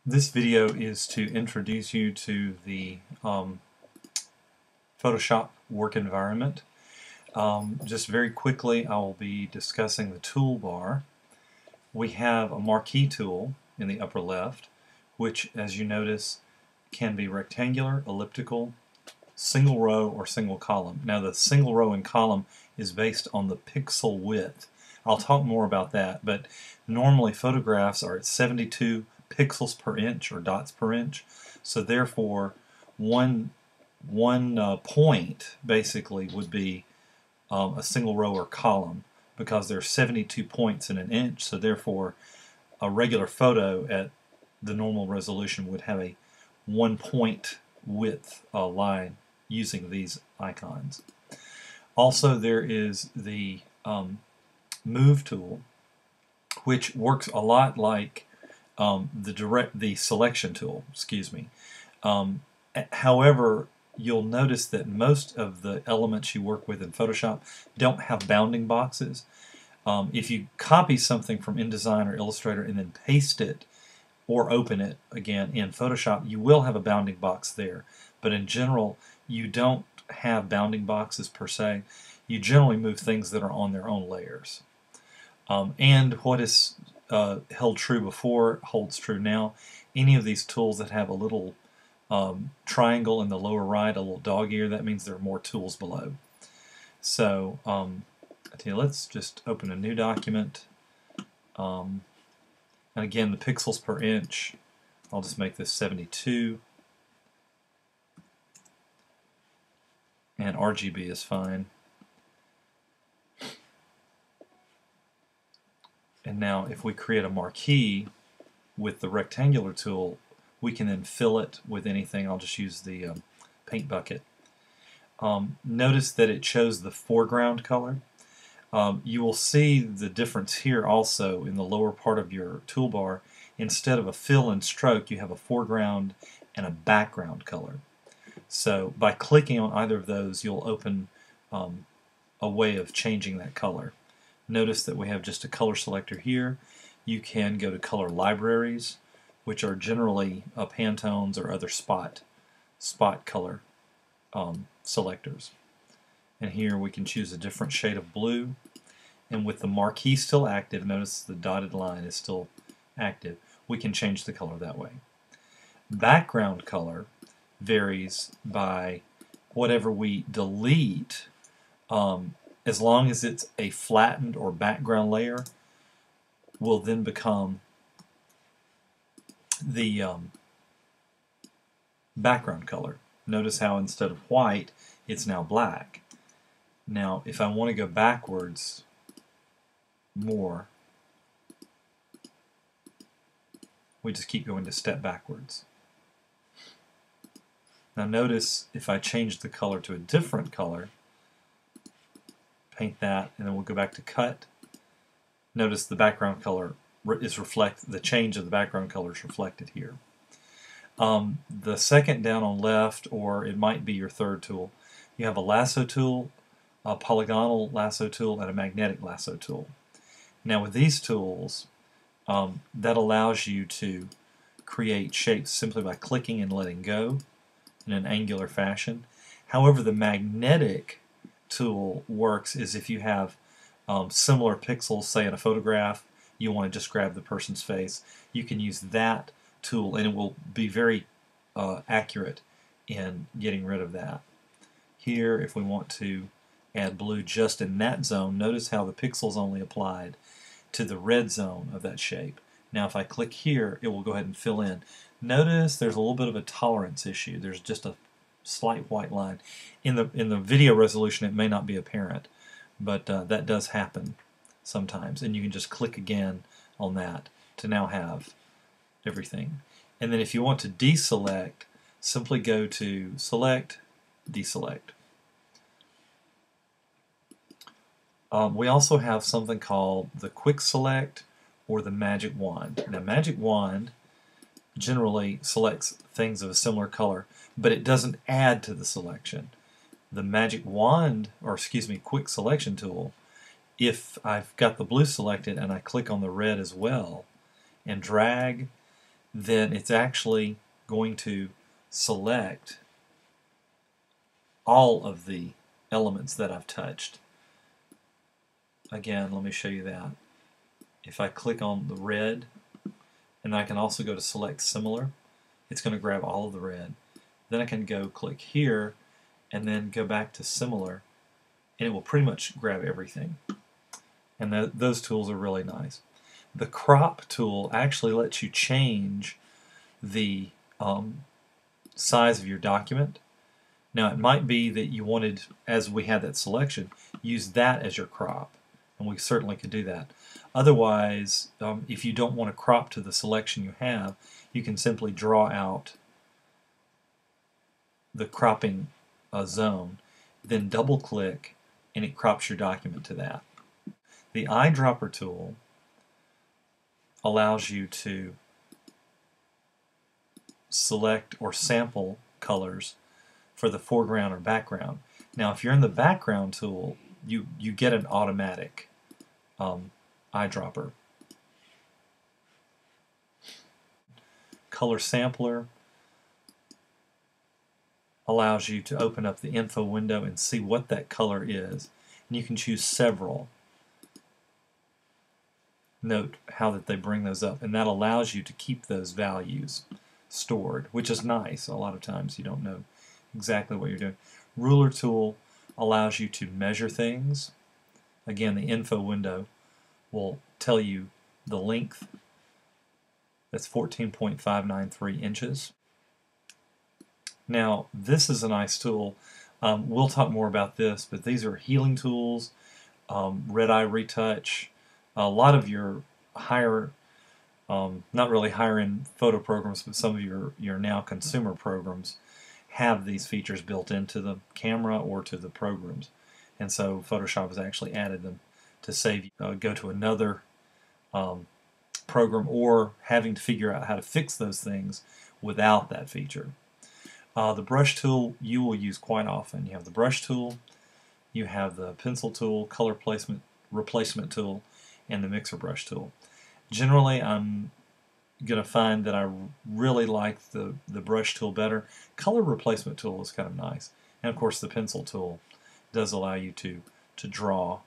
This video is to introduce you to the Photoshop work environment. Just very quickly, I will be discussing the toolbar. We have a marquee tool in the upper left, which, as you notice, can be rectangular, elliptical, single row, or single column. Now, the single row and column is based on the pixel width. I'll talk more about that, but normally photographs are at 72 pixels per inch or dots per inch, so therefore one point basically would be a single row or column, because there are 72 points in an inch, so therefore a regular photo at the normal resolution would have a 1 point width line using these icons. Also, there is the move tool, which works a lot like the selection tool. However, you'll notice that most of the elements you work with in Photoshop don't have bounding boxes. If you copy something from InDesign or Illustrator and then paste it or open it again in Photoshop, you will have a bounding box there. But in general, you don't have bounding boxes per se. You generally move things that are on their own layers. And what is held true before holds true now. Any of these tools that have a little triangle in the lower right, a little dog ear, that means there are more tools below. So let's just open a new document. And again, the pixels per inch, I'll just make this 72. And RGB is fine. And now if we create a marquee with the rectangular tool, we can then fill it with anything. I'll just use the paint bucket. Notice that it shows the foreground color. You will see the difference here also in the lower part of your toolbar. Instead of a fill and stroke, you have a foreground and a background color. So by clicking on either of those, you'll open a way of changing that color. Notice that we have just a color selector here. You can go to color libraries, which are generally Pantones or other spot color selectors. And here we can choose a different shade of blue. And with the marquee still active, notice the dotted line is still active, we can change the color that way. Background color varies by whatever we delete. As long as it's a flattened or background layer, will then become the background color. Notice how instead of white, it's now black. Now, if I want to go backwards more, we just keep going to step backwards. Now notice if I change the color to a different color, paint that, and then we'll go back to cut. Notice the background color is the change of the background color is reflected here. The second down on left, or it might be your third tool, you have a lasso tool, a polygonal lasso tool, and a magnetic lasso tool. Now with these tools, that allows you to create shapes simply by clicking and letting go in an angular fashion. However, the magnetic tool works is if you have similar pixels, say in a photograph, you want to just grab the person's face, you can use that tool and it will be very accurate in getting rid of that. Here, if we want to add blue just in that zone, notice how the pixels only applied to the red zone of that shape. Now if I click here, it will go ahead and fill in. Notice there's a little bit of a tolerance issue. There's just a slight white line. In the video resolution, it may not be apparent, but that does happen sometimes, and you can just click again on that to now have everything. And then if you want to deselect, simply go to Select, Deselect. We also have something called the Quick Select or the Magic Wand. Now, Magic Wand generally selects things of a similar color, but it doesn't add to the selection. The Magic Wand, or excuse me, Quick Selection tool, if I've got the blue selected and I click on the red as well and drag, then it's actually going to select all of the elements that I've touched. Again, let me show you that. If I click on the red, and I can also go to select similar, it's going to grab all of the red. Then I can go click here and then go back to similar, and it will pretty much grab everything. And those tools are really nice. The crop tool actually lets you change the size of your document. Now it might be that you wanted, as we had that selection, use that as your crop, and we certainly could do that. Otherwise, if you don't want to crop to the selection you have, you can simply draw out the cropping zone, then double click, and it crops your document to that. The eyedropper tool allows you to select or sample colors for the foreground or background. Now if you're in the background tool, you get an automatic eyedropper. Color sampler allows you to open up the info window and see what that color is, and you can choose several. Note how that they bring those up, and that allows you to keep those values stored, which is nice. A lot of times you don't know exactly what you're doing. Ruler tool allows you to measure things. Again, the info window will tell you the length. That's 14.593 inches. Now, this is a nice tool. We'll talk more about this, but these are healing tools, red eye retouch. A lot of your higher, not really higher end photo programs, but some of your now consumer programs have these features built into the camera or to the programs. And so Photoshop has actually added them to save you go to another program or having to figure out how to fix those things without that feature. The brush tool you will use quite often. You have the brush tool, you have the pencil tool, color placement replacement tool, and the mixer brush tool. Generally, I'm going to find that I really like the brush tool better. Color replacement tool is kind of nice. And of course the pencil tool does allow you to draw.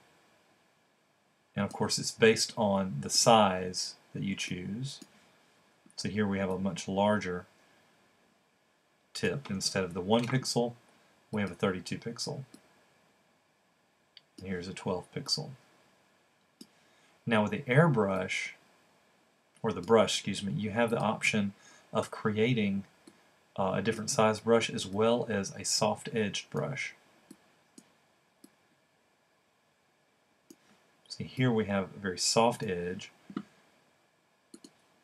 And of course it's based on the size that you choose. So here we have a much larger tip. Instead of the 1 pixel, we have a 32 pixel. And here's a 12 pixel. Now with the airbrush, or the brush, excuse me, you have the option of creating a different size brush as well as a soft-edged brush. See, here we have a very soft edge.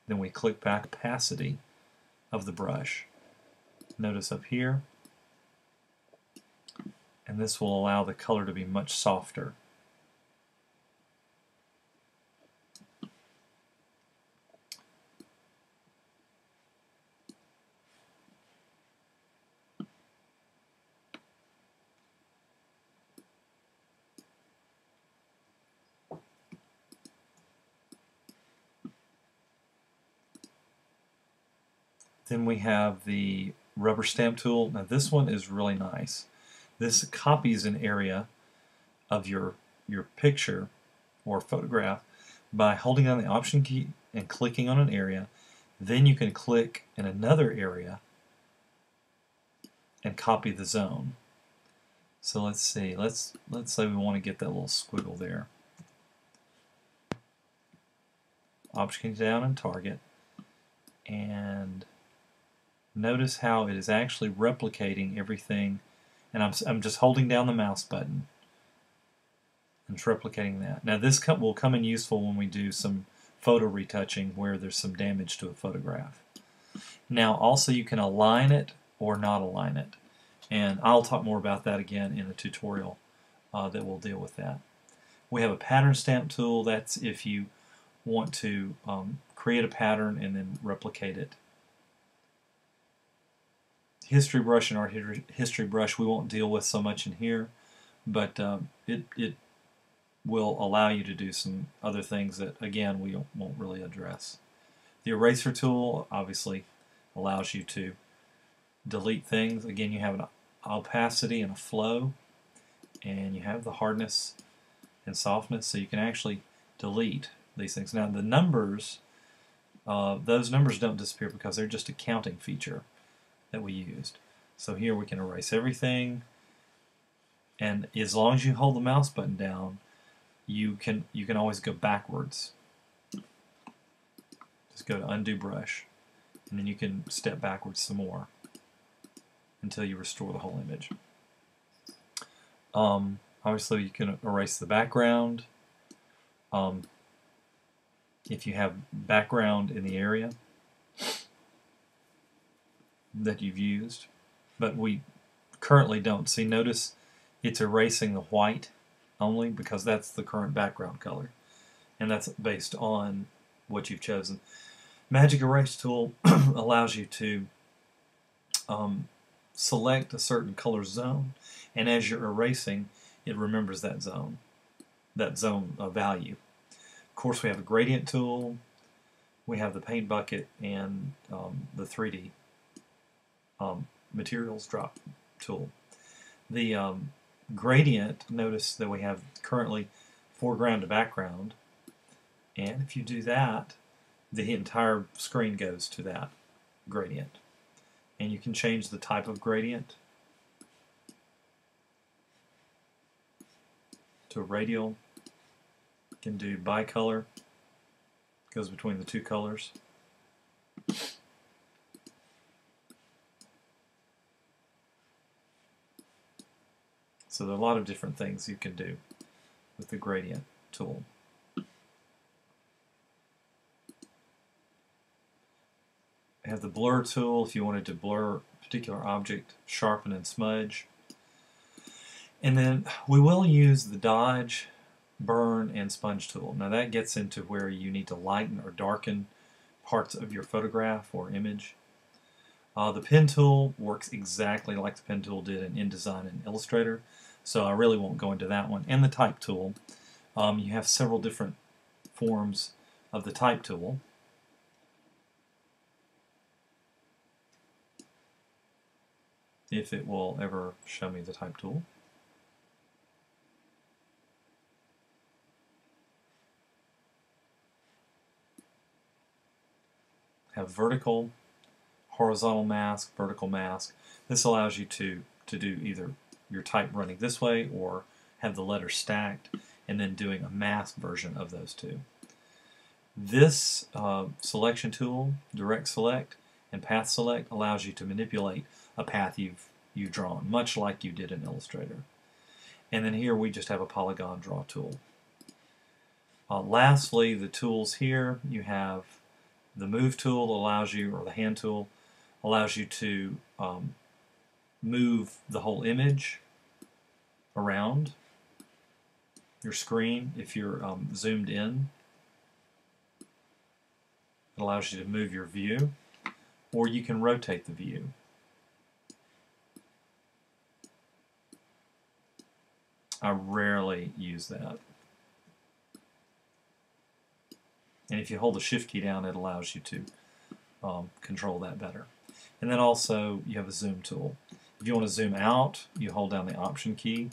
Then we click back opacity of the brush. Notice up here, and this will allow the color to be much softer. Then we have the rubber stamp tool. Now this one is really nice. This copies an area of your picture or photograph by holding down the Option key and clicking on an area. Then you can click in another area and copy the zone. So let's see. Let's say we want to get that little squiggle there. Option key down and target, and notice how it is actually replicating everything, and I'm just holding down the mouse button and it's replicating that. Now this will come in useful when we do some photo retouching where there's some damage to a photograph. Now also you can align it or not align it, and I'll talk more about that again in a tutorial that will deal with that. We have a pattern stamp tool. That's if you want to create a pattern and then replicate it. History brush and art history brush we won't deal with so much in here, but it will allow you to do some other things that again we won't really address. The eraser tool obviously allows you to delete things. Again, you have an opacity and a flow, and you have the hardness and softness, so you can actually delete these things. Now the numbers, those numbers don't disappear because they're just a counting feature that we used. So here we can erase everything, and as long as you hold the mouse button down, you can always go backwards. Just go to undo brush, and then you can step backwards some more until you restore the whole image. Obviously you can erase the background if you have background in the area that you've used, but we currently don't. See, notice it's erasing the white only because that's the current background color, and that's based on what you've chosen. Magic Erase tool allows you to select a certain color zone, and as you're erasing, it remembers that zone value. Of course, we have a gradient tool, we have the paint bucket, and the 3D materials drop tool. The gradient, notice that we have currently foreground to background, and if you do that, the entire screen goes to that gradient. And you can change the type of gradient to radial. You can do bicolor, goes between the two colors. So there are a lot of different things you can do with the gradient tool. I have the blur tool if you wanted to blur a particular object, sharpen and smudge. And then we will use the dodge, burn, and sponge tool. Now that gets into where you need to lighten or darken parts of your photograph or image. The pen tool works exactly like the pen tool did in InDesign and Illustrator, so I really won't go into that one. And the type tool, you have several different forms of the type tool. If it will ever show me the type tool. Have vertical, horizontal mask, vertical mask. This allows you to do either your type running this way or have the letters stacked and then doing a mask version of those two. This selection tool, direct select and path select, allows you to manipulate a path you've drawn, much like you did in Illustrator. And then here we just have a polygon draw tool. Lastly, the tools here, you have the move tool allows you, or the hand tool allows you to move the whole image around your screen if you're zoomed in. It allows you to move your view, or you can rotate the view. I rarely use that. And if you hold the Shift key down, it allows you to control that better. And then also you have a zoom tool. If you want to zoom out, you hold down the Option key,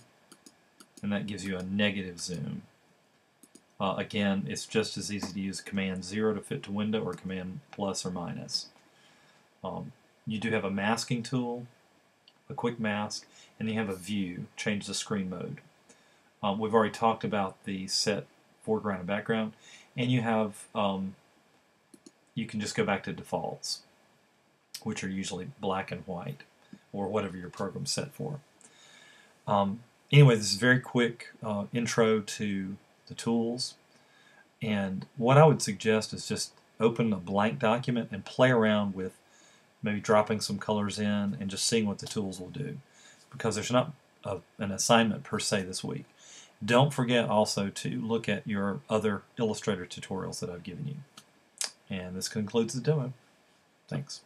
and that gives you a negative zoom. Again, it's just as easy to use Command 0 to fit to window or Command plus or minus. You do have a masking tool, a quick mask, and you have a view, change the screen mode. We've already talked about the set foreground and background, and you have you can just go back to defaults, which are usually black and white or whatever your program's set for. Anyway, this is a very quick intro to the tools, and what I would suggest is just open a blank document and play around with maybe dropping some colors in and just seeing what the tools will do, because there's not an assignment per se this week. Don't forget also to look at your other Illustrator tutorials that I've given you. And this concludes the demo. Thanks.